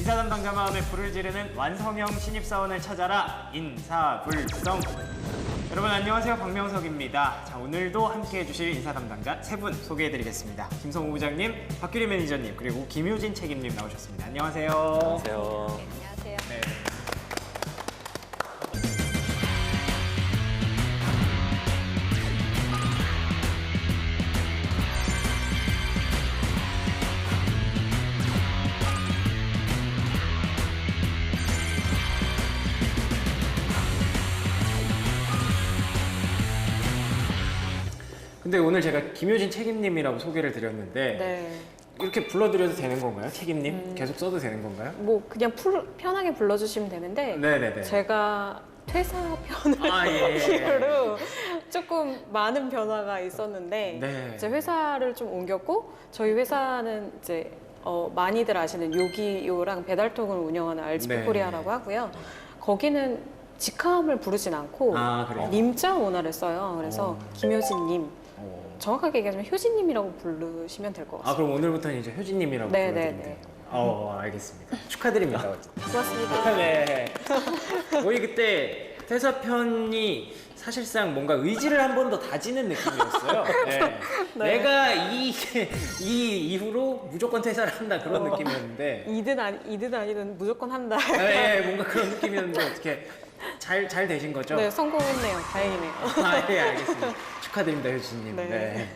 인사 담당자 마음에 불을 지르는 완성형 신입사원을 찾아라 인사불성. 여러분 안녕하세요, 박명석입니다. 자, 오늘도 함께 해주실 인사 담당자 세 분 소개해드리겠습니다. 김성우 부장님, 박규리 매니저님, 그리고 김효진 책임님 나오셨습니다. 안녕하세요. 안녕하세요. 네, 안녕하세요. 네. 근데 오늘 제가 김효진 책임님이라고 소개를 드렸는데 네. 이렇게 불러드려도 되는 건가요? 책임님? 계속 써도 되는 건가요? 뭐 그냥 편하게 불러주시면 되는데 네네네. 제가 퇴사 편을 예. 이후로 조금 많은 변화가 있었는데 네. 이제 회사를 좀 옮겼고 저희 회사는 이제 많이들 아시는 요기요랑 배달통을 운영하는 RGP 네. 코리아라고 하고요. 거기는 직함을 부르진 않고 아, 그래요? 님자 원화를 써요. 그래서 김효진님, 정확하게 얘기하자면 효진님이라고 부르시면 될 것 아, 같습니다. 그럼 오늘부터는 이제 효진님이라고 네, 불러드리면 네, 돼요. 네. 알겠습니다. 축하드립니다. 고맙습니다. 네. 저희 그때 퇴사편이 사실상 뭔가 의지를 한 번 더 다지는 느낌이었어요. 네. 네. 내가 이 이후로 무조건 퇴사를 한다 그런 느낌이었는데 이든 아니든 무조건 한다. 네, 뭔가 그런 느낌이었는데 어떻게 잘 되신 거죠? 네, 성공했네요. 다행이네요. 예, 알겠습니다. 축하드립니다, 효진님. 네. 네.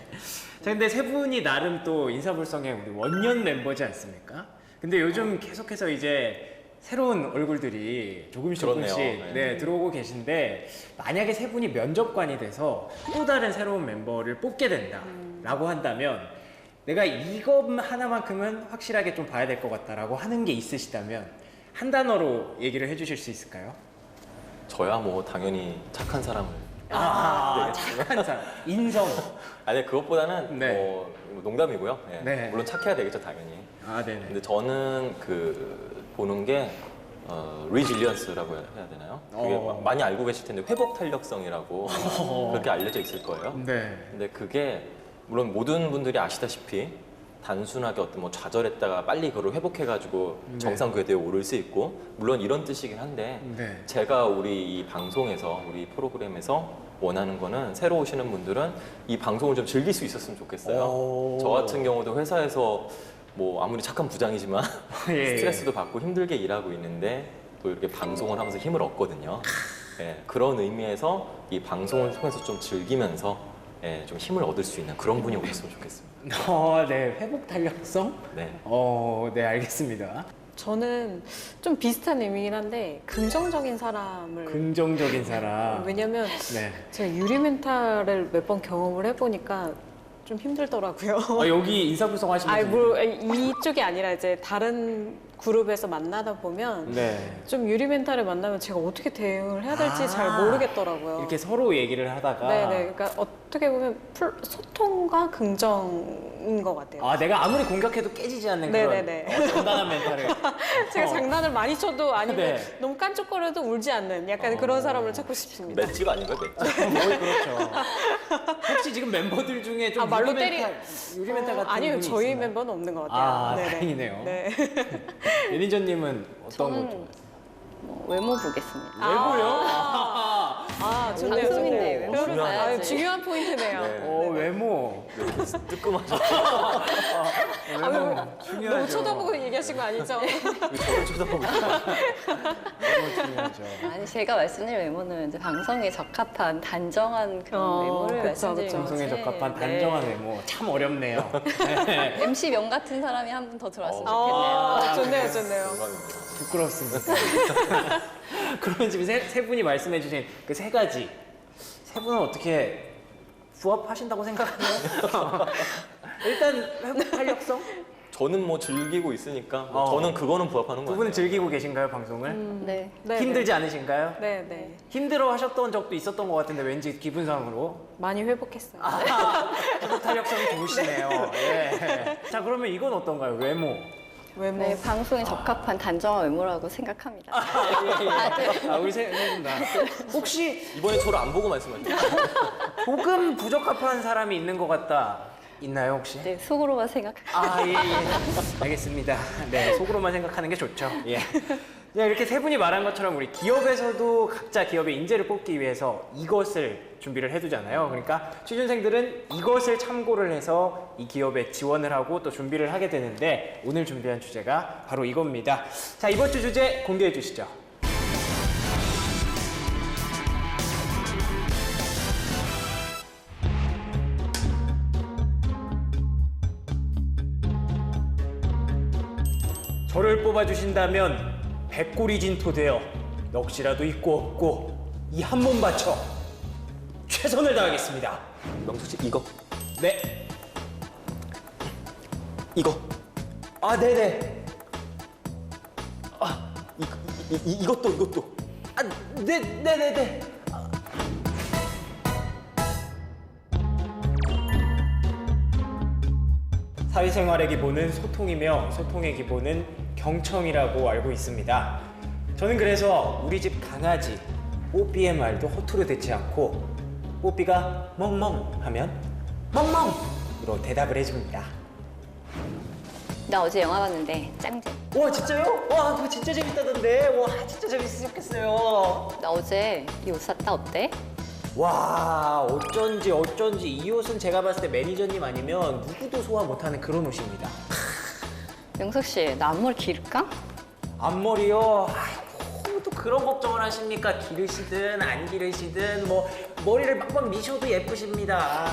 자, 근데 세 분이 나름 또 인사불성의 우리 원년 멤버지 않습니까? 근데 요즘 계속해서 이제 새로운 얼굴들이 조금씩 그렇네요. 네, 들어오고 계신데 만약에 세 분이 면접관이 돼서 또 다른 새로운 멤버를 뽑게 된다라고 한다면 내가 이것 하나만큼은 확실하게 좀 봐야 될 것 같다라고 하는 게 있으시다면 한 단어로 얘기를 해주실 수 있을까요? 저야 뭐 당연히 착한 사람을. 착한 사람, 인성. 아니 그것보다는 네. 뭐 농담이고요. 예. 네. 물론 착해야 되겠죠 당연히. 네네. 근데 저는 보는 게 리질리언스라고 해야 되나요? 그게 많이 알고 계실 텐데 회복 탄력성이라고 그렇게 알려져 있을 거예요. 네. 근데 그게 물론 모든 분들이 아시다시피 단순하게 어떤 뭐 좌절했다가 빨리 그걸 회복해가지고 네. 정상 궤도에 오를 수 있고 물론 이런 뜻이긴 한데 네. 제가 우리 이 방송에서 우리 프로그램에서 원하는 거는 새로 오시는 분들은 이 방송을 좀 즐길 수 있었으면 좋겠어요. 오. 저 같은 경우도 회사에서 뭐 아무리 착한 부장이지만 예. 스트레스도 받고 힘들게 일하고 있는데 또 이렇게 방송을 하면서 힘을 얻거든요. 예, 그런 의미에서 이 방송을 통해서 좀 즐기면서 좀 힘을 얻을 수 있는 그런 분이 오셨으면 좋겠습니다. 네, 회복 탄력성? 네. 네, 알겠습니다. 저는 좀 비슷한 의미긴 한데 긍정적인 사람을 긍정적인 사람. 왜냐면 네. 제가 유리 멘탈을 몇 번 경험을 해보니까 좀 힘들더라고요. 여기 인사불성 하시면서. 이쪽이 아니라 이제 다른 그룹에서 만나다 보면 네. 좀 유리 멘탈을 만나면 제가 어떻게 대응을 해야 될지 잘 모르겠더라고요. 이렇게 서로 얘기를 하다가. 네네. 그러니까 어떻게 보면 소통과 긍정인 것 같아요. 내가 아무리 공격해도 깨지지 않는 네네네. 그런 단단한 멘탈을. 제가 장난을 많이 쳐도 아니면 네. 너무 깐족거려도 울지 않는 약간 그런 사람을 찾고 싶습니다. 맷지가 아닌가요, 맷지? 그렇죠. 혹시 지금 멤버들 중에 좀 말로 유리 멘탈 같은 아니요, 분이 저희 있나요? 멤버는 없는 것 같아요. 네네. 다행이네요. 네. 매니저님은 어떤 거 저는 좀? 외모 보겠습니다. 좋네요. 방송인데 좋네요. 외모를 그러면 봐야지. 중요한 포인트네요. 네. 외모. 뜨끔하죠. 외모 중요하죠. 너무 쳐다보고 얘기하신 거 아니죠? 저를 쳐다보고 있어요. 외모 중요하죠. 아니 제가 말씀드린 외모는 이제 방송에 적합한 단정한 그런 외모를 그쵸, 말씀드린 그쵸. 거지. 방송에 적합한 네. 단정한 외모 참 어렵네요. 네. MC 명 같은 사람이 한 분 더 들어왔으면 좋겠네요. 좋네요, 좋네요. 영광입니다. 부끄럽습니다. 그러면 지금 세 분이 말씀해주신 그 세 가지 세 분은 어떻게 부합하신다고 생각하세요? 일단 회복 탄력성 저는 뭐 즐기고 있으니까 어. 저는 그거는 부합하는 거 두 분은 같아요. 즐기고 계신가요 방송을? 네. 네, 힘들지 않으신가요? 네, 네. 힘들어 하셨던 적도 있었던 것 같은데 왠지 기분상으로 많이 회복했어요. 회복 탄력성이 좋으시네요. 예. 자 그러면 이건 어떤가요? 외모. 외모. 네, 방송에 적합한 단정한 외모라고 생각합니다. 우리 세 분 다. 혹시 이번에 저를 안 보고 말씀하세요. 조금 부적합한 사람이 있는 것 같다. 있나요 혹시? 네, 속으로만 생각해요. 아, 예, 예. 알겠습니다. 네, 속으로만 생각하는 게 좋죠. 예. 네, 이렇게 세 분이 말한 것처럼 우리 기업에서도 각자 기업의 인재를 뽑기 위해서 이것을 준비를 해두잖아요. 그러니까 취준생들은 이것을 참고를 해서 이 기업에 지원을 하고 또 준비를 하게 되는데 오늘 준비한 주제가 바로 이겁니다. 자, 이번 주 주제 공개해 주시죠. 저를 뽑아주신다면 백골이진토 되어 넋이라도 있고 없고 이 한 몸 바쳐 최선을 다하겠습니다. 명수 씨 이거 네. 이거 아, 네네. 이것도 아, 네네네. 사회생활의 기본은 소통이며 소통의 기본은 경청이라고 알고 있습니다. 저는 그래서 우리 집 강아지 뽀삐의 말도 허투루 듣지 않고 뽀삐가 멍멍 하면 멍멍으로 대답을 해줍니다. 나 어제 영화 봤는데 짱재. 와, 진짜요? 와, 그거 진짜 재밌다던데. 와, 진짜 재밌으셨겠어요. 나 어제 이 옷 샀다 어때? 와, 어쩐지 이 옷은 제가 봤을 때 매니저님 아니면 누구도 소화 못하는 그런 옷입니다. 명석 씨, 나 앞머리 기를까? 앞머리요? 아이고, 또 그런 걱정을 하십니까? 기르시든 안 기르시든 뭐 머리를 막막 미셔도 예쁘십니다.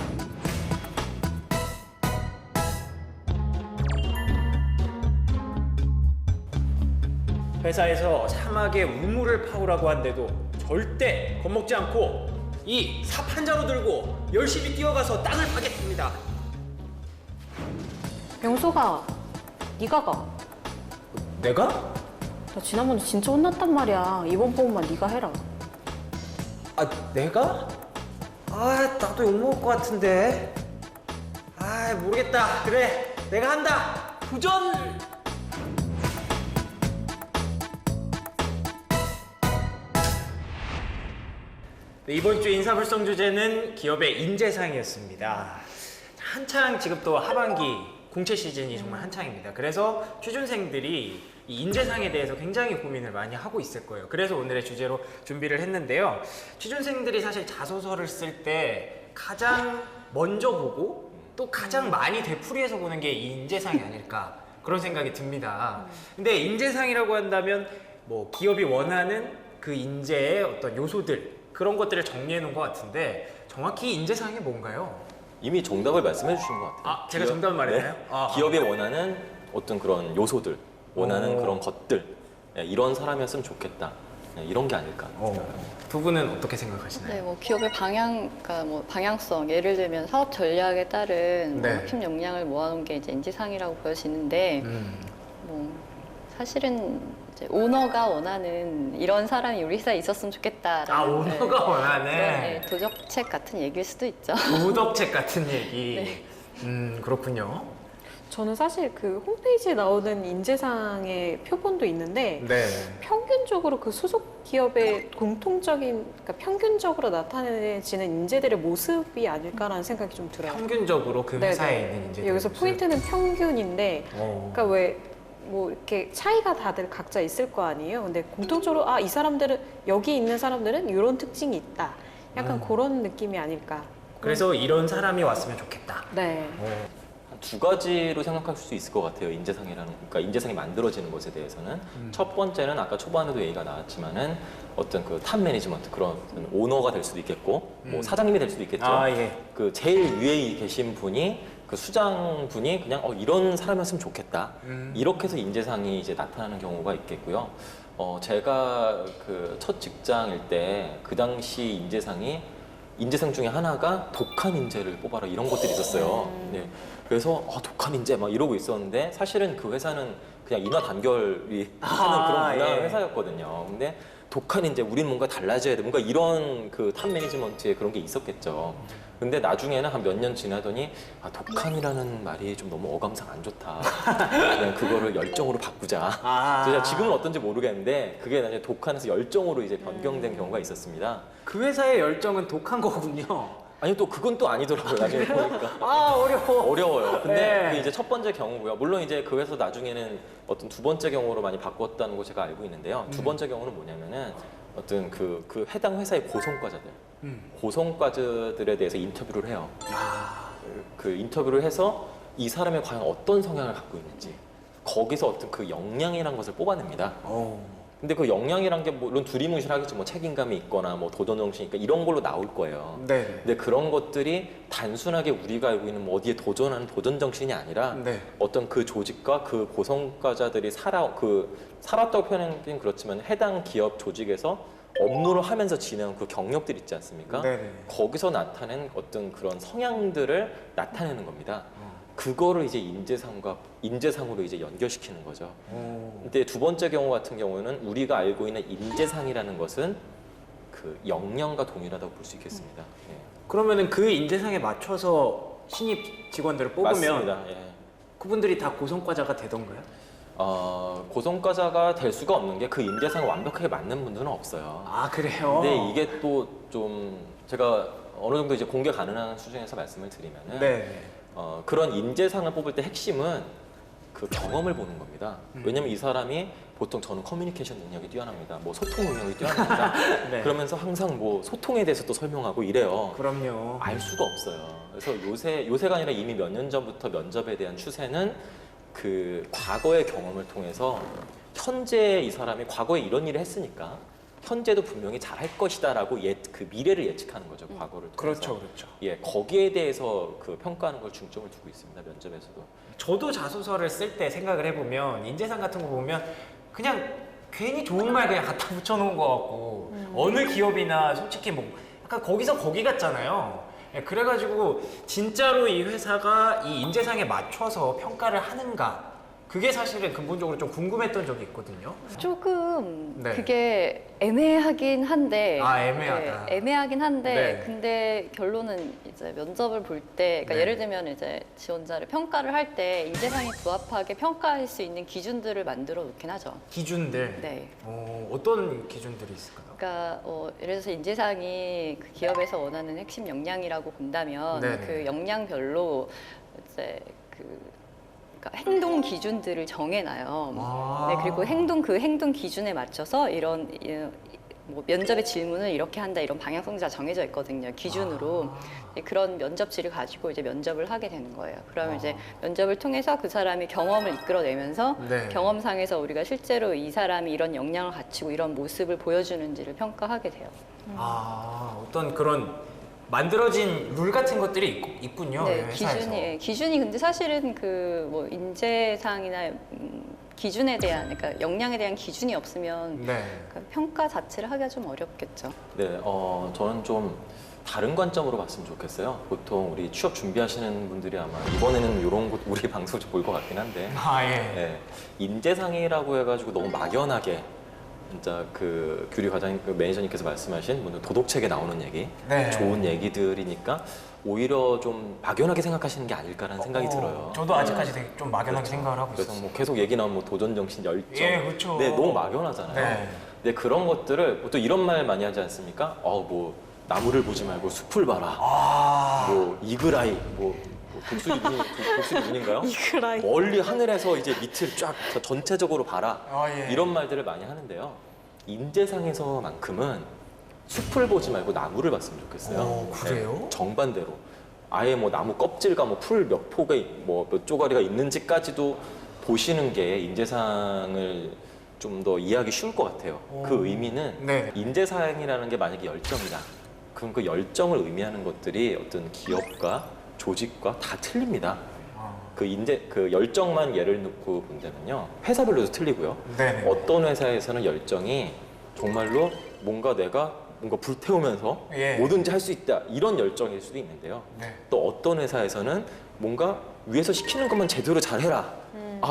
회사에서 사막에 우물을 파오라고 한데도 절대 겁먹지 않고 이 삽 한 자루 들고 열심히 뛰어가서 땅을 파겠습니다. 명소가 네가 가. 내가? 나 지난번에 진짜 혼났단 말이야. 이번 번만 네가 해라. 아, 내가? 아, 나도 욕먹을 것 같은데. 아, 모르겠다. 그래, 내가 한다. 도전! 네, 이번 주 인사불성 주제는 기업의 인재상이었습니다. 한창 지금 또 하반기 공채 시즌이 정말 한창입니다. 그래서 취준생들이 이 인재상에 대해서 굉장히 고민을 많이 하고 있을 거예요. 그래서 오늘의 주제로 준비를 했는데요. 취준생들이 사실 자소서를 쓸 때 가장 먼저 보고 또 가장 많이 되풀이해서 보는 게 이 인재상이 아닐까 그런 생각이 듭니다. 근데 인재상이라고 한다면 뭐 기업이 원하는 그 인재의 어떤 요소들 그런 것들을 정리해 놓은 것 같은데 정확히 인재상이 뭔가요? 이미 정답을 말씀해 주신 것 같아요. 아, 제가 정답을 말했나요? 아, 기업이 원하는 어떤 그런 요소들, 원하는 오. 그런 것들, 예, 이런 사람이었으면 좋겠다. 예, 이런 게 아닐까. 두 분은 어떻게 생각하시나요? 네, 뭐 기업의 그러니까 뭐 방향성, 예를 들면 사업 전략에 따른 네. 뭐 팀 역량을 모아놓은 게 이제 인지상이라고 보여지는데, 뭐 사실은 이제 오너가 원하는 이런 사람이 우리 회사에 있었으면 좋겠다라는 아, 오너가 원하는 그런, 네, 도적책 같은 얘기일 수도 있죠. 도덕책 같은 얘기. 네. 그렇군요. 저는 사실 그 홈페이지에 나오는 인재상의 표본도 있는데 네. 평균적으로 그 소속 기업의 공통적인, 그러니까 평균적으로 나타내지는 인재들의 모습이 아닐까라는 생각이 좀 들어요. 평균적으로 그 네네. 회사에 있는 인재. 여기서 포인트는 평균인데, 그러니까 왜 뭐 이렇게 차이가 다들 각자 있을 거 아니에요. 근데 공통적으로 이 사람들은 여기 있는 사람들은 이런 특징이 있다. 약간 그런 느낌이 아닐까. 그래서 이런 사람이 왔으면 좋겠다. 네. 두 가지로 생각할 수 있을 것 같아요. 인재상이라는, 그러니까 인재상이 만들어지는 것에 대해서는 첫 번째는 아까 초반에도 얘기가 나왔지만은 어떤 그 탑 매니지먼트 그런 어떤 오너가 될 수도 있겠고 뭐 사장님이 될 수도 있겠죠. 아, 예. 그 제일 위에 계신 분이 그 수장 분이 그냥 이런 사람이었으면 좋겠다. 이렇게 해서 인재상이 이제 나타나는 경우가 있겠고요. 제가 그 첫 직장일 때 그 당시 인재상 중에 하나가 독한 인재를 뽑아라 이런 것들이 있었어요. 네. 그래서 독한 인재 막 이러고 있었는데 사실은 그 회사는 그냥 인화 단결이 하는 그런 문화 예. 회사였거든요. 근데 독한 인재, 우린 뭔가 달라져야 돼. 뭔가 이런 그 탑 매니지먼트에 그런 게 있었겠죠. 근데 나중에는 한 몇 년 지나더니 독한이라는 말이 좀 너무 어감상 안 좋다. 그냥 그거를 열정으로 바꾸자. 그래서 지금은 어떤지 모르겠는데 그게 나중에 독한에서 열정으로 이제 변경된 경우가 있었습니다. 그 회사의 열정은 독한 거군요. 아니 또 그건 또 아니더라고요. 나중에 보니까. 아, 어려워. 어려워요. 근데 네. 그게 이제 첫 번째 경우고요. 물론 이제 그 회사 나중에는 어떤 두 번째 경우로 많이 바꿨다는 거 제가 알고 있는데요. 두 번째 경우는 뭐냐면은 어떤 그 해당 회사의 고성과자들, 고성과자들에 대해서 인터뷰를 해요. 그 인터뷰를 해서 이 사람이 과연 어떤 성향을 갖고 있는지 거기서 어떤 그 역량이라는 것을 뽑아냅니다. 근데 그 역량이란 게 물론 두리뭉실하겠죠. 뭐 책임감이 있거나 뭐 도전정신이 있거나 이런 걸로 나올 거예요. 네. 근데 그런 것들이 단순하게 우리가 알고 있는 뭐 어디에 도전하는 도전정신이 아니라 네. 어떤 그 조직과 그 고성과자들이 살았다고 표현하기는 그렇지만 해당 기업 조직에서 업무를 하면서 지내는 그 경력들 있지 않습니까? 네네. 거기서 나타낸 어떤 그런 성향들을 나타내는 겁니다. 그거를 이제 인재상으로 이제 연결시키는 거죠. 근데 두 번째 경우 같은 경우는 우리가 알고 있는 인재상이라는 것은 그 역량과 동일하다고 볼 수 있겠습니다. 예. 그러면은 그 인재상에 맞춰서 신입 직원들을 뽑으면 맞습니다. 예. 그분들이 다 고성과자가 되던가요? 고성과자가 될 수가 없는 게 그 인재상에 완벽하게 맞는 분들은 없어요. 아, 그래요? 근데 이게 또 좀 제가 어느 정도 이제 공개 가능한 수준에서 말씀을 드리면은 네. 그런 인재상을 뽑을 때 핵심은 그 경험을 보는 겁니다. 왜냐면 이 사람이 보통 저는 커뮤니케이션 능력이 뛰어납니다. 뭐 소통 능력이 뛰어납니다. 네. 그러면서 항상 뭐 소통에 대해서 또 설명하고 이래요. 그럼요. 알 수가 없어요. 그래서 요새가 아니라 이미 몇 년 전부터 면접에 대한 추세는 그 과거의 경험을 통해서 현재 이 사람이 과거에 이런 일을 했으니까 현재도 분명히 잘할 것이다라고 그 미래를 예측하는 거죠. 과거를 통해서. 그렇죠, 그렇죠. 예, 거기에 대해서 그 평가하는 걸 중점을 두고 있습니다. 면접에서도. 저도 자소서를 쓸 때 생각을 해보면 인재상 같은 거 보면 그냥 괜히 좋은 말 그냥 갖다 붙여놓은 것 같고 어느 기업이나 솔직히 뭐 약간 거기서 거기 같잖아요. 예, 그래가지고 진짜로 이 회사가 이 인재상에 맞춰서 평가를 하는가 그게 사실은 근본적으로 좀 궁금했던 적이 있거든요. 조금 네. 그게 애매하긴 한데 애매하다. 네, 애매하긴 한데 네. 근데 결론은 이제 면접을 볼 때 그러니까 네. 예를 들면 이제 지원자를 평가를 할 때 인재상에 부합하게 평가할 수 있는 기준들을 만들어 놓긴 하죠. 기준들. 네. 어떤 기준들이 있을까요? 그러니까 예를 들어서 인재상이 그 기업에서 원하는 핵심 역량이라고 본다면 네네. 그 역량별로 이제 그러니까 행동 기준들을 정해놔요. 아. 네, 그리고 그 행동 기준에 맞춰서 이런 뭐 면접의 질문을 이렇게 한다 이런 방향성지가 정해져 있거든요. 기준으로 네, 그런 면접지를 가지고 이제 면접을 하게 되는 거예요. 그러면 이제 면접을 통해서 그 사람이 경험을 이끌어내면서 네. 경험상에서 우리가 실제로 이 사람이 이런 역량을 갖추고 이런 모습을 보여주는지를 평가하게 돼요. 어떤 그런 만들어진 룰 같은 것들이 있군요. 네, 회사에서. 기준이 근데 사실은 그 뭐 인재상이나 기준에 대한 그러니까 역량에 대한 기준이 없으면 네. 그 평가 자체를 하기가 좀 어렵겠죠. 네, 저는 좀 다른 관점으로 봤으면 좋겠어요. 보통 우리 취업 준비하시는 분들이 아마 이번에는 이런 것 우리 방송을 좀 볼 것 같긴 한데 예. 네, 인재상이라고 해가지고 너무 막연하게 진짜 그 규리 과장 그 매니저님께서 말씀하신 뭐 도덕책에 나오는 얘기, 네. 좋은 얘기들이니까 오히려 좀 막연하게 생각하시는 게 아닐까라는 생각이 들어요. 저도 아직까지 되게 좀 막연하게 그렇죠. 생각을 하고 그래서 있었어요. 뭐 계속 얘기 나오면 뭐 도전 정신, 열정. 예, 그렇죠. 네, 너무 막연하잖아요. 네. 근데 그런 것들을 또 이런 말 많이 하지 않습니까? 뭐 나무를 보지 말고 숲을 봐라. 뭐 이글아이, 독수리 눈인가요? 이글아이. 멀리 하늘에서 이제 밑을 쫙 전체적으로 봐라. 예. 이런 말들을 많이 하는데요. 인재상에서만큼은 숲을 보지 말고 나무를 봤으면 좋겠어요. 그래요? 네, 정반대로. 아예 뭐 나무 껍질과 뭐 풀 몇 포가 뭐 몇 조가리가 있는지까지도 보시는 게 인재상을 좀 더 이해하기 쉬울 것 같아요. 그 의미는 네. 인재상이라는 게 만약에 열정이다. 그럼 그 열정을 의미하는 것들이 어떤 기업과 조직과 다 틀립니다. 그 열정만 예를 놓고 본다면요. 회사별로도 틀리고요. 네네. 어떤 회사에서는 열정이 정말로 뭔가 내가 불태우면서 예. 뭐든지 할 수 있다. 이런 열정일 수도 있는데요. 네. 또 어떤 회사에서는 뭔가 위에서 시키는 것만 제대로 잘해라.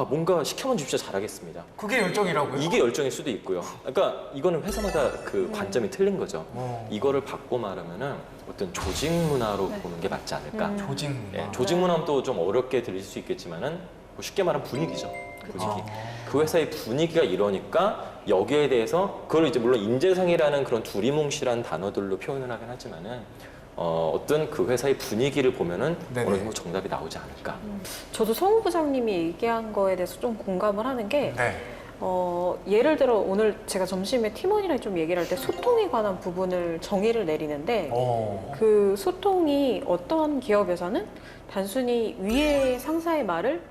뭔가 시켜만 주십시오. 잘하겠습니다. 그게 열정이라고요? 이게 열정일 수도 있고요. 그러니까 이거는 회사마다 그 관점이 틀린 거죠. 이거를 바꿔 말하면은 어떤 조직 문화로 보는 게 맞지 않을까. 조직 문화. 예, 조직 문화는 또 좀 어렵게 들릴 수 있겠지만은 뭐 쉽게 말하면 분위기죠. 분위기. 그 회사의 분위기가 이러니까 여기에 대해서 그걸 이제 물론 인재상이라는 그런 두리뭉실한 단어들로 표현을 하긴 하지만은 어떤 그 회사의 분위기를 보면은 네네. 어느 정도 정답이 나오지 않을까. 저도 성우 부장님이 얘기한 거에 대해서 좀 공감을 하는 게 네. 예를 들어 오늘 제가 점심에 팀원이랑 좀 얘기를 할 때 소통에 관한 부분을 정의를 내리는데 그 소통이 어떤 기업에서는 단순히 위에 상사의 말을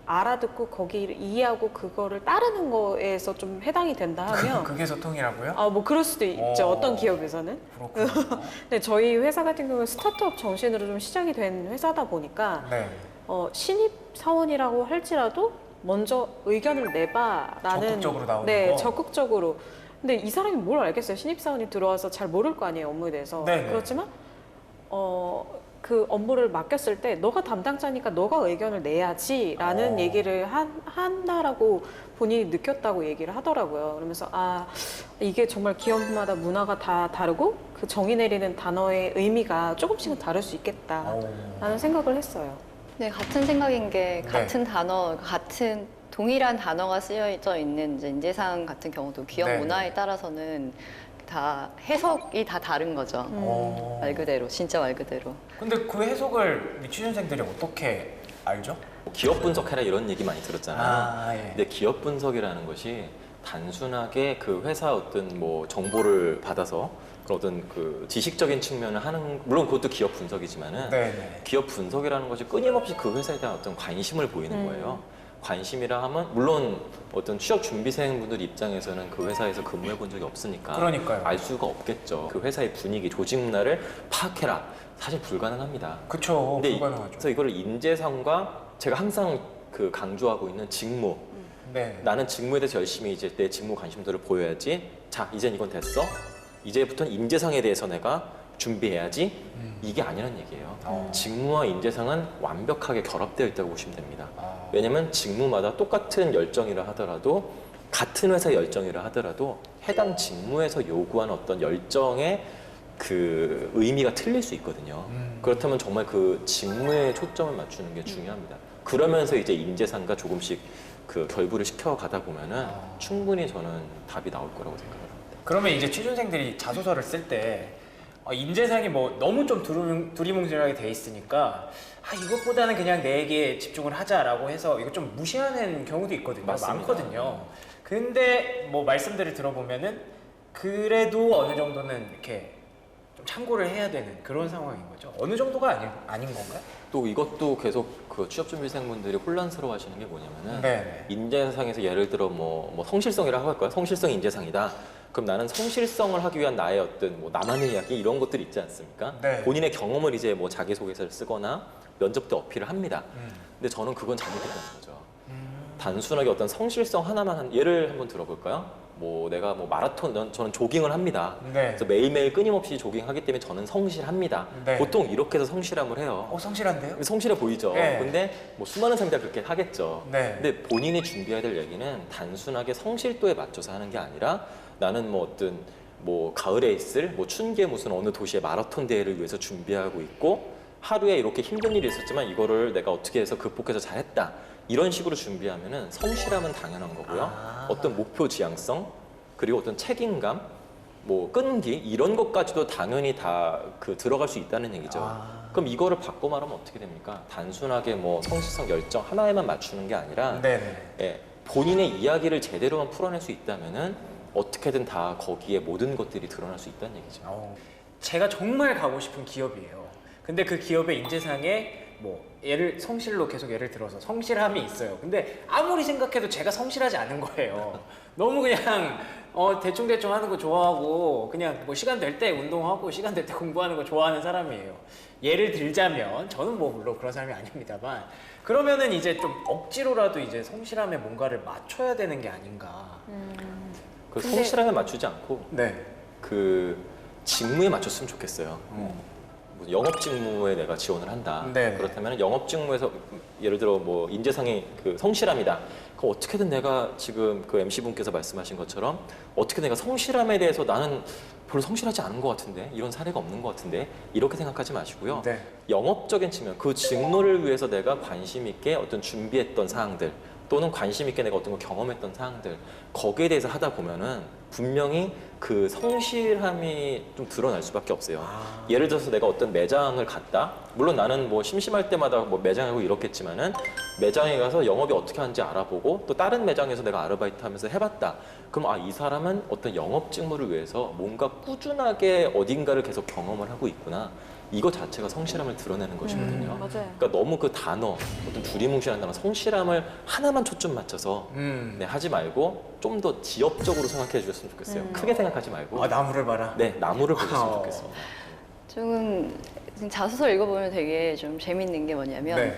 알아듣고 거기를 이해하고 그거를 따르는 거에서 좀 해당이 된다 하면 그게 소통이라고요? 뭐 그럴 수도 있죠. 어떤 기업에서는. 그렇군요. 근데 저희 회사 같은 경우는 스타트업 정신으로 좀 시작이 된 회사다 보니까 네. 신입 사원이라고 할지라도 먼저 의견을 내봐라는 적극적으로 나오는 네, 거? 적극적으로. 근데 이 사람이 뭘 알겠어요? 신입 사원이 들어와서 잘 모를 거 아니에요, 업무에 대해서. 네네. 그렇지만 그 업무를 맡겼을 때 너가 담당자니까 너가 의견을 내야지라는 얘기를 한다라고 본인이 느꼈다고 얘기를 하더라고요. 그러면서 이게 정말 기업마다 문화가 다 다르고 그 정의 내리는 단어의 의미가 조금씩은 다를 수 있겠다라는 생각을 했어요. 네, 같은 생각인 게 네. 같은 단어, 같은 동일한 단어가 쓰여져 있는 이제 인재상 같은 경우도 기업 네. 문화에 따라서는 다 해석이 다 다른 거죠. 말 그대로, 진짜 말 그대로. 근데 그 해석을 우리 취준생들이 어떻게 알죠? 기업 분석해라 이런 얘기 많이 들었잖아요. 예. 근데 기업 분석이라는 것이 단순하게 그 회사 어떤 뭐 정보를 받아서 그런 어떤 그 지식적인 측면을 하는, 물론 그것도 기업 분석이지만은 네네. 기업 분석이라는 것이 끊임없이 그 회사에 대한 어떤 관심을 보이는 거예요. 관심이라 하면 물론 어떤 취업 준비생분들 입장에서는 그 회사에서 근무해 본 적이 없으니까 그러니까요. 알 수가 없겠죠. 그 회사의 분위기, 조직 문화를 파악해라. 사실 불가능합니다. 그쵸. 근데 불가능하죠. 그래서 이거를 인재상과 제가 항상 그 강조하고 있는 직무. 네. 나는 직무에 대해서 열심히 이제 내 직무 관심도를 보여야지. 자, 이젠 이건 됐어. 이제부터는 인재상에 대해서 내가 준비해야지. 이게 아니란 얘기예요. 직무와 인재상은 완벽하게 결합되어 있다고 보시면 됩니다. 왜냐면 직무마다 똑같은 열정이라 하더라도 같은 회사 열정이라 하더라도 해당 직무에서 요구하는 어떤 열정의 그 의미가 틀릴 수 있거든요. 그렇다면 정말 그 직무에 초점을 맞추는 게 중요합니다. 그러면서 이제 인재상과 조금씩 그 결부를 시켜가다 보면은 충분히 저는 답이 나올 거라고 생각합니다. 그러면 이제 취준생들이 자소서를 쓸 때 인재상이 뭐 너무 좀 두리뭉실하게 돼 있으니까 이것보다는 그냥 내게 집중을 하자라고 해서 이거 좀 무시하는 경우도 있거든요. 맞습니다. 많거든요. 근데 뭐 말씀들을 들어보면은 그래도 어느 정도는 이렇게 좀 참고를 해야 되는 그런 상황인 거죠. 어느 정도가 아닌 건가요? 또 이것도 계속 그 취업준비생분들이 혼란스러워 하시는 게 뭐냐면은 네. 인재상에서 예를 들어 뭐 성실성이라고 할까요? 성실성 인재상이다. 그럼 나는 성실성을 하기 위한 나의 어떤 뭐 나만의 이야기 이런 것들이 있지 않습니까? 네. 본인의 경험을 이제 뭐 자기소개서를 쓰거나 면접 때 어필을 합니다. 근데 저는 그건 잘못됐다는 거죠. 단순하게 어떤 성실성 하나만 예를 한번 들어볼까요? 뭐 내가 뭐 마라톤, 저는 조깅을 합니다. 네. 그래서 매일매일 끊임없이 조깅하기 때문에 저는 성실합니다. 네. 보통 이렇게 해서 성실함을 해요. 성실한데요? 성실해 보이죠. 네. 근데 뭐 수많은 사람들이 그렇게 하겠죠. 네. 근데 본인이 준비해야 될 얘기는 단순하게 성실도에 맞춰서 하는 게 아니라 나는 뭐 어떤 뭐 가을에 있을 뭐 춘계 무슨 어느 도시의 마라톤 대회를 위해서 준비하고 있고 하루에 이렇게 힘든 일이 있었지만 이거를 내가 어떻게 해서 극복해서 잘했다. 이런 식으로 준비하면은 성실함은 당연한 거고요. 어떤 목표 지향성 그리고 어떤 책임감, 뭐 끈기 이런 것까지도 당연히 다 그 들어갈 수 있다는 얘기죠. 그럼 이거를 바꿔 말하면 어떻게 됩니까? 단순하게 뭐 성실성 열정 하나에만 맞추는 게 아니라 네네. 본인의 이야기를 제대로만 풀어낼 수 있다면은 어떻게든 다 거기에 모든 것들이 드러날 수 있다는 얘기죠. 제가 정말 가고 싶은 기업이에요. 근데 그 기업의 인재상에 뭐 성실로 계속 예를 들어서 성실함이 있어요. 근데 아무리 생각해도 제가 성실하지 않은 거예요. 너무 그냥 대충대충 하는 거 좋아하고 그냥 뭐 시간 될 때 운동하고 시간 될 때 공부하는 거 좋아하는 사람이에요. 예를 들자면 저는 뭐 물론 그런 사람이 아닙니다만 그러면은 이제 좀 억지로라도 이제 성실함에 뭔가를 맞춰야 되는 게 아닌가. 그 성실함에 맞추지 않고 네. 그 직무에 맞췄으면 좋겠어요. 뭐 영업 직무에 내가 지원을 한다. 네. 그렇다면 영업 직무에서 예를 들어 뭐 인재상이 그 성실함이다. 그럼 어떻게든 내가 지금 그 MC 분께서 말씀하신 것처럼 어떻게 내가 성실함에 대해서 나는 별로 성실하지 않은 것 같은데 이런 사례가 없는 것 같은데 이렇게 생각하지 마시고요. 네. 영업적인 측면 그 직무를 위해서 내가 관심 있게 어떤 준비했던 사항들 또는 관심 있게 내가 어떤 걸 경험했던 사항들 거기에 대해서 하다 보면은 분명히 그 성실함이 좀 드러날 수밖에 없어요. 예를 들어서 내가 어떤 매장을 갔다. 물론 나는 뭐 심심할 때마다 뭐 매장에 가고 이렇겠지만은 매장에 가서 영업이 어떻게 하는지 알아보고 또 다른 매장에서 내가 아르바이트 하면서 해봤다. 그럼 아, 이 사람은 어떤 영업 직무를 위해서 뭔가 꾸준하게 어딘가를 계속 경험을 하고 있구나. 이거 자체가 성실함을 드러내는 것이거든요. 맞아요. 그러니까 너무 그 단어, 어떤 두리뭉실한 단어, 성실함을 하나만 초점 맞춰서 네, 하지 말고 좀 더 지역적으로 생각해 주셨으면 좋겠어요. 크게 생각하지 말고 아, 나무를 봐라. 네, 나무를 보셨으면 좋겠습니다. 조금 지금 자소서 읽어보면 되게 좀 재밌는 게 뭐냐면 네.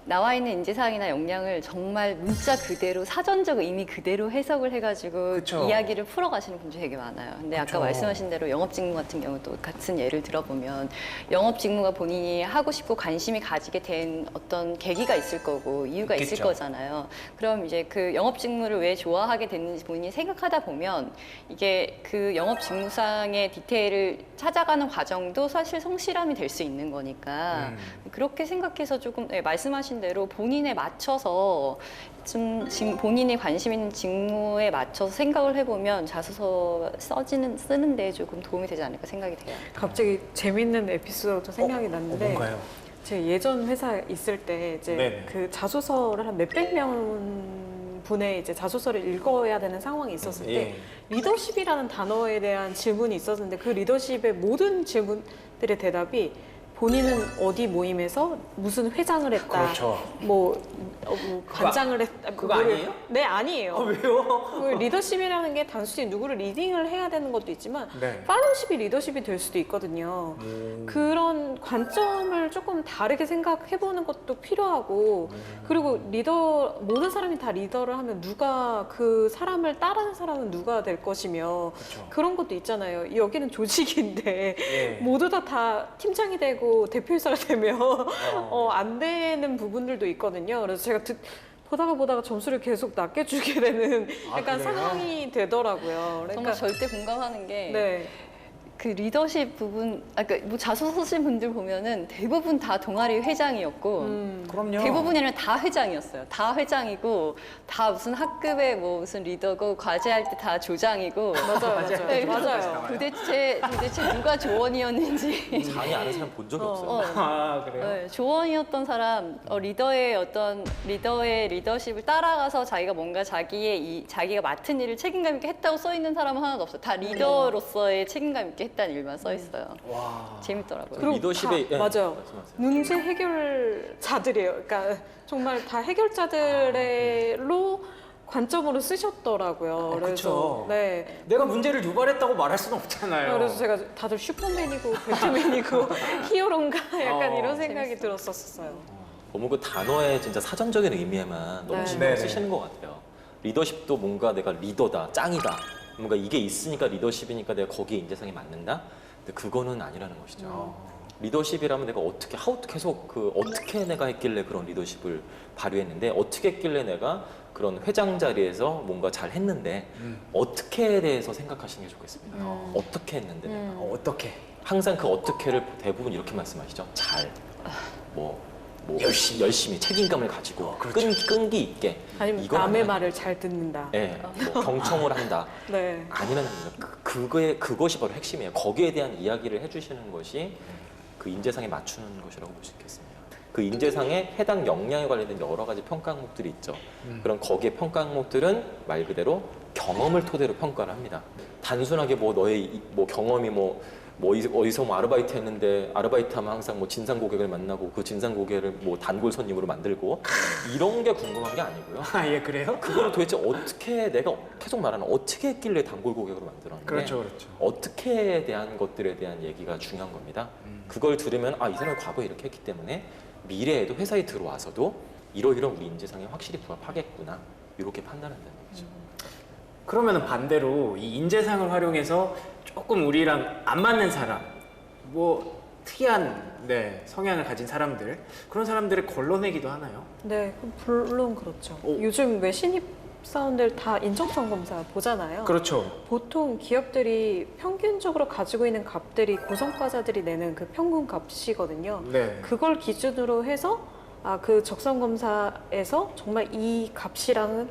나와 있는 인재사항이나 역량을 정말 문자 그대로 사전적 의미 그대로 해석을 해가지고 그쵸. 이야기를 풀어가시는 분들이 되게 많아요. 근데 그쵸. 아까 말씀하신 대로 영업 직무 같은 경우도 같은 예를 들어보면 영업 직무가 본인이 하고 싶고 관심이 가지게 된 어떤 계기가 있을 거고 이유가 있을 있겠죠. 거잖아요. 그럼 이제 그 영업 직무를 왜 좋아하게 됐는지 본인이 생각하다 보면 이게 그 영업 직무상의 디테일을 찾아가는 과정도 사실 성실함이 될 수 있는 거니까 그렇게 생각해서 조금 말씀하신 대로 본인에 맞춰서 좀 본인이 관심 있는 직무에 맞춰서 생각을 해보면 자소서 쓰는데 조금 도움이 되지 않을까 생각이 돼요. 갑자기 재밌는 에피소드 생각이 났는데 뭔가요? 제 예전 회사 있을 때 이제 네네. 그 자소서를 한 몇백 명 분의 이제 자소서를 읽어야 되는 상황이 있었을 때 예. 리더십이라는 단어에 대한 질문이 있었는데 그 리더십의 모든 질문들의 대답이 본인은 어디 모임에서 무슨 회장을 했다. 그렇죠. 뭐 관장을 했다. 그거 뭐를- 아니에요? 네, 아니에요. 왜요? 그 리더십이라는 게 단순히 누구를 리딩을 해야 되는 것도 있지만 네. 팔로우십이 리더십이 될 수도 있거든요. 그런 관점을 조금 다르게 생각해보는 것도 필요하고 그리고 모든 사람이 다 리더를 하면 누가 그 사람을 따르는 사람은 누가 될 것이며 그렇죠. 그런 것도 있잖아요. 여기는 조직인데 예. 모두 다 팀장이 되고 대표이사가 되면 안 되는 부분들도 있거든요. 그래서 제가 보다가 점수를 계속 낮게 주게 되는 아, 약간 그래요? 상황이 되더라고요. 정말 절대 공감하는 게 네. 그 리더십 부분, 뭐 자소서 쓰신 분들 보면은 대부분 다 동아리 회장이었고 그럼요. 대부분이 다 회장이었어요. 다 회장이고 다 무슨 학급에 뭐 무슨 리더고 과제할 때 다 조장이고 맞아요. 네, 맞아요. 도대체 누가 조원이었는지 장이 아는 사람 본 적이 없어요. 아, 그래요? 네, 조언이었던 사람, 리더의 어떤 리더의 리더십을 따라가서 자기가 뭔가 자기가 맡은 일을 책임감 있게 했다고 써 있는 사람은 하나도 없어요. 다 리더로서의 책임감 있게 했다는 일만 써 있어요. 와. 재밌더라고요. 그리고 리더십의 다, 맞아요. 말씀하세요. 문제 해결자들이에요. 그러니까 정말 다 해결자들로 관점으로 쓰셨더라고요. 그쵸. 네. 내가 문제를 유발했다고 말할 수는 없잖아요. 그래서 제가 다들 슈퍼맨이고 배트맨이고 히어로인가 약간 이런 생각이 재밌어요. 들었었어요. 너무 그 단어의 진짜 사전적인 의미에만 너무 네. 신경 네네. 쓰시는 것 같아요. 리더십도 뭔가 내가 리더다, 짱이다. 뭔가 이게 있으니까 리더십이니까 내가 거기에 인재상이 맞는다. 근데 그거는 아니라는 것이죠. 리더십이라면 내가 어떻게 내가 했길래 그런 리더십을 발휘했는데 어떻게 했길래 내가 그런 회장 자리에서 뭔가 잘 했는데 어떻게에 대해서 생각하시는 게 좋겠습니다. 어떻게 했는데 내가. 어떻게? 항상 그 어떻게를 대부분 이렇게 말씀하시죠. 잘, 열심히 책임감을 가지고 그렇죠. 끈기 있게. 아니면 이건 남의 아니라- 말을 잘 듣는다. 예, 뭐 경청을 한다. 네. 아니라는 겁니다. 그것이 바로 핵심이에요. 거기에 대한 이야기를 해주시는 것이 그 인재상에 맞추는 것이라고 볼 수 있겠습니다. 그 인재상에 해당 역량에 관련된 여러 가지 평가 항목들이 있죠. 그럼 거기에 평가 항목들은 말 그대로 경험을 토대로 평가를 합니다. 단순하게 뭐 너의 경험이 어디서 아르바이트 했는데 아르바이트 하면 항상 진상 고객을 만나고 그 진상 고객을 단골 손님으로 만들고 이런 게 궁금한 게 아니고요. 아, 예, 그래요? 그걸 도대체 어떻게 내가 계속 말하는 어떻게 했길래 단골 고객으로 만들었는데 그렇죠. 어떻게에 대한 것들에 대한 얘기가 중요한 겁니다. 그걸 들으면 이 사람이 과거에 이렇게 했기 때문에 미래에도 회사에 들어와서도 이러이러한 우리 인재상에 확실히 부합하겠구나 이렇게 판단한다는 거죠. 그러면 반대로 이 인재상을 활용해서 조금 우리랑 안 맞는 사람, 특이한 성향을 가진 사람들, 그런 사람들을 걸러내기도 하나요? 네, 물론 그렇죠. 요즘 왜 신입 사원들 다 인적성 검사 보잖아요. 그렇죠. 보통 기업들이 평균적으로 가지고 있는 값들이 고성과자들이 내는 그 평균 값이거든요. 네. 그걸 기준으로 해서 그 적성 검사에서 정말 이 값이랑은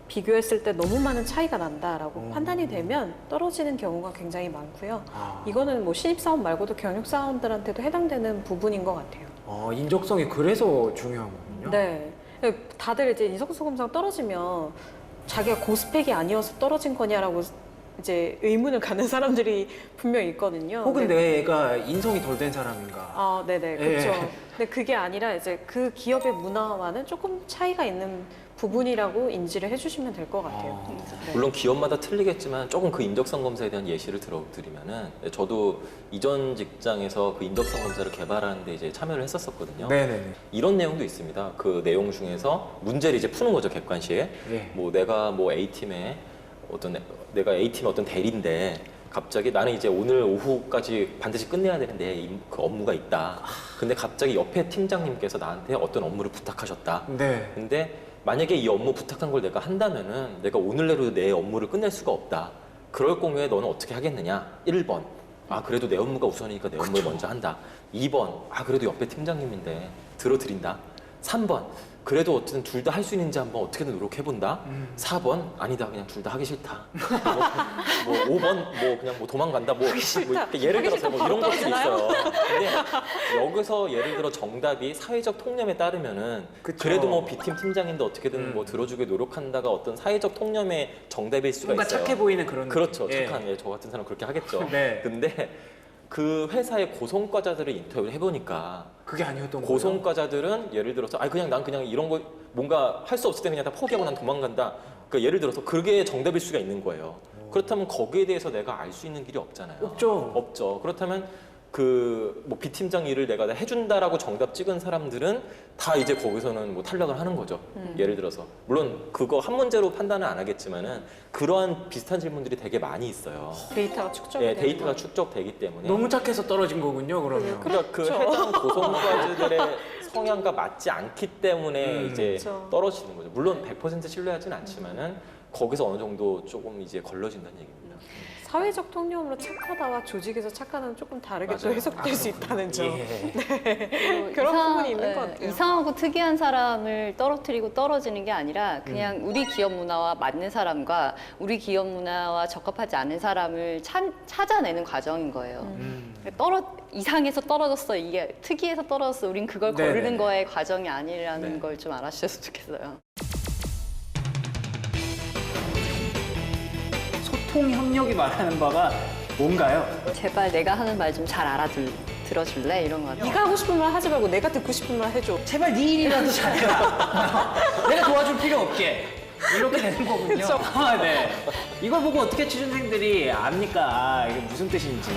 비교했을 때 너무 많은 차이가 난다라고 판단이 되면 떨어지는 경우가 굉장히 많고요. 이거는 뭐 신입사원 말고도 경력사원들한테도 해당되는 부분인 것 같아요. 인적성이 그래서 중요한 거군요. 네. 다들 이제 인성소검상 떨어지면 자기가 고스펙이 아니어서 떨어진 거냐라고 이제 의문을 갖는 사람들이 분명히 있거든요. 혹은 근데 내가 인성이 덜 된 사람인가. 네네, 그렇죠. 근데 그게 아니라 이제 그 기업의 문화와는 조금 차이가 있는 부분이라고 인지를 해주시면 될 것 같아요. 네. 물론 기업마다 틀리겠지만 조금 그 인적성 검사에 대한 예시를 들어드리면은 저도 이전 직장에서 그 인적성 검사를 개발하는데 이제 참여를 했었거든요. 네네네. 이런 내용도 있습니다. 그 내용 중에서 문제를 이제 푸는 거죠, 객관시에. 예. 뭐 내가 뭐 내가 A팀의 어떤 대리인데 갑자기 나는 이제 오늘 오후까지 반드시 끝내야 되는데 그 업무가 있다. 근데 갑자기 옆에 팀장님께서 나한테 어떤 업무를 부탁하셨다. 네. 근데 만약에 이 업무 부탁한 걸 내가 한다면은 내가 오늘 내로 내 업무를 끝낼 수가 없다. 그럴 경우에 너는 어떻게 하겠느냐? 1번. 그래도 내 업무가 우선이니까 내 업무를 먼저 한다. 2번. 그래도 옆에 팀장님인데 들어드린다. 3번. 그래도 어쨌든 둘 다 할 수 있는지 한번 어떻게든 노력해본다. 4번. 아니다. 그냥 둘 다 하기 싫다. 뭐 5번. 뭐 그냥 뭐 도망간다. 뭐 이렇게 예를 들어서 뭐 이런 것도 있어요. 근데 여기서 예를 들어 정답이 사회적 통념에 따르면은 그쵸. 그래도 뭐 B팀 팀장인데 어떻게든 뭐 들어주게 노력한다가 어떤 사회적 통념의 정답일 수가 뭔가 있어요. 착해 보이는 그런. 그렇죠. 예. 착한 저 같은 사람 그렇게 하겠죠. 네. 근데 그 회사의 고성과자들을 인터뷰를 해보니까 그게 아니었던 거예요. 고성과자들은 예를 들어서 그냥 난 그냥 이런 거 뭔가 할 수 없을 때 그냥 다 포기하고 난 도망간다. 그러니까 예를 들어서 그게 정답일 수가 있는 거예요. 그렇다면 거기에 대해서 내가 알 수 있는 길이 없잖아요. 없죠. 그렇다면 그 뭐 B 팀장 일을 내가 다 해준다라고 정답 찍은 사람들은 다 이제 거기서는 뭐 탈락을 하는 거죠. 예를 들어서 물론 그거 한 문제로 판단은 안 하겠지만은 그러한 비슷한 질문들이 되게 많이 있어요. 데이터가 축적이 예, 되는 데이터가 거예요. 축적되기 때문에 너무 착해서 떨어진 거군요. 그러면. 그러니까 그 그렇죠. 해당 고성과들의 성향과 맞지 않기 때문에 이제 그렇죠. 떨어지는 거죠. 물론 100% 신뢰하진 않지만은 거기서 어느 정도 조금 이제 걸러진다는 얘기입니다. 사회적 통념으로 착하다와 조직에서 착하다는 조금 다르게 또 맞아요. 해석될 수 있다는 점. 예. 그런 부분이 있는 것 같아요. 이상하고 특이한 사람을 떨어뜨리고 떨어지는 게 아니라 그냥 우리 기업 문화와 맞는 사람과 우리 기업 문화와 적합하지 않은 사람을 찾아내는 과정인 거예요. 이상해서 떨어졌어, 이게 특이해서 떨어졌어, 우린 그걸 네네네. 거르는 거의 과정이 아니라는 네. 걸 좀 알아주셨으면 좋겠어요. 소통 협력이 말하는 바가 뭔가요? 제발 내가 하는 말 좀 잘 들어줄래? 이런 거 같아요. 네가 하고 싶은 말 하지 말고 내가 듣고 싶은 말 해줘. 제발 네 일이라도 잘해라. 내가 도와줄 필요 없게. 이렇게 되는 거군요. 네. 이걸 보고 어떻게 취준생들이 압니까? 이게 무슨 뜻인지.